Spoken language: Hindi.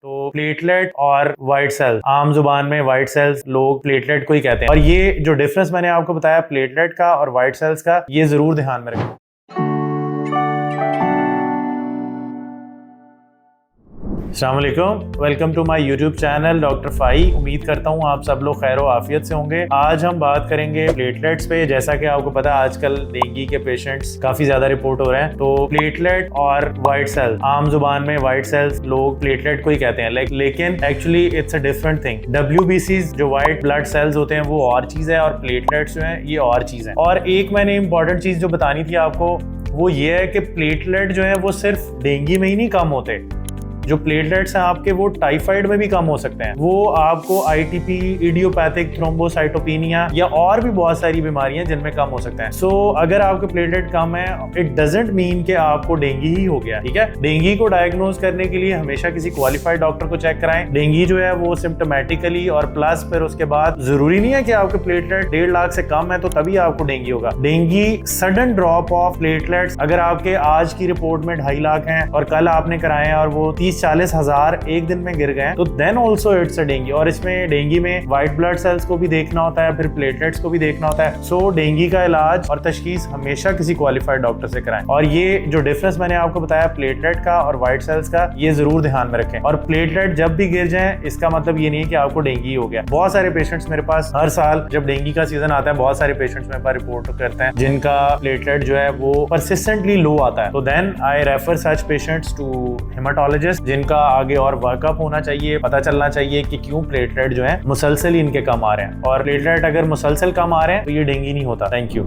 तो प्लेटलेट और व्हाइट सेल्स, आम जुबान में व्हाइट सेल्स लोग प्लेटलेट को ही कहते हैं। और ये जो डिफरेंस मैंने आपको बताया प्लेटलेट का और व्हाइट सेल्स का, ये जरूर ध्यान में रखें। अस्सलामुअलैकुम, welcome to my YouTube channel doctor फाई। उम्मीद करता हूँ आप सब लोग खैर आफियत से होंगे। आज हम बात करेंगे प्लेटलेट्स पे। जैसा कि आपको पता है आजकल डेंगू के पेशेंट्स काफी ज्यादा रिपोर्ट हो रहे हैं। तो प्लेटलेट और व्हाइट सेल्स, आम जुबान में व्हाइट सेल्स लोग प्लेटलेट को ही कहते हैं, लेकिन actually it's a different thing. WBCs जो व्हाइट ब्लड सेल्स होते हैं वो और चीज है, और प्लेटलेट्स जो है ये और चीज है। और एक मैंने इंपॉर्टेंट चीज जो बतानी थी आपको वो ये है कि प्लेटलेट जो है वो सिर्फ डेंगू में ही नहीं कम होते। जो प्लेटलेट्स हैं आपके वो टाइफाइड में भी कम हो सकते हैं। वो आपको ITP, इडियोपैथिक थ्रोम्बोसाइटोपिनिया या और भी बहुत सारी बीमारियां जिनमें कम हो सकते हैं। सो अगर आपके प्लेटलेट कम है, इट डजंट मीन कि आपको डेंगू ही हो गया। ठीक है, डेंगू को डायग्नोज करने के लिए हमेशा किसी क्वालिफाइड डॉक्टर को चेक कराएं। डेंगू जो है वो सिम्टोमेटिकली और प्लस फिर उसके बाद जरूरी नहीं है कि आपके प्लेटलेट 1.5 लाख से कम है तो तभी आपको डेंगू होगा। Dengue sudden drop of platelets, अगर आपके आज की रिपोर्ट में 2.5 लाख हैं और कल आपने कराए और वो 30-40 हजार एक दिन में गिर गए तो then also it's a dengue. और इसमें डेंगू में व्हाइट ब्लड सेल्स को भी देखना होता है, फिर प्लेटलेट्स को भी देखना होता है। सो डेंगू का इलाज और तशखीस हमेशा किसी क्वालिफाइड डॉक्टर से कराएं। और ये जो डिफरेंस मैंने आपको बताया प्लेटलेट का और व्हाइट सेल्स का, ये जरूर ध्यान में रखें। और प्लेटलेट जब भी गिर जाए इसका मतलब ये नहीं है कि आपको डेंगू हो गया। बहुत सारे पेशेंट्स मेरे पास हर साल जब डेंगू का सीजन आता है, बहुत सारे पेशेंट्स मेरे पास रिपोर्ट करते हैं जिनका प्लेटलेट जो है वो परसिस्टेंटली लो आता है। तो then I refer such patients to haematologist, जिनका आगे और वर्कअप होना चाहिए, पता चलना चाहिए कि क्यों प्लेटलेट जो है मुसलसल इनके कम आ रहे हैं। और प्लेटलेट अगर मुसलसल कम आ रहे हैं तो ये डेंगू नहीं होता। Thank you.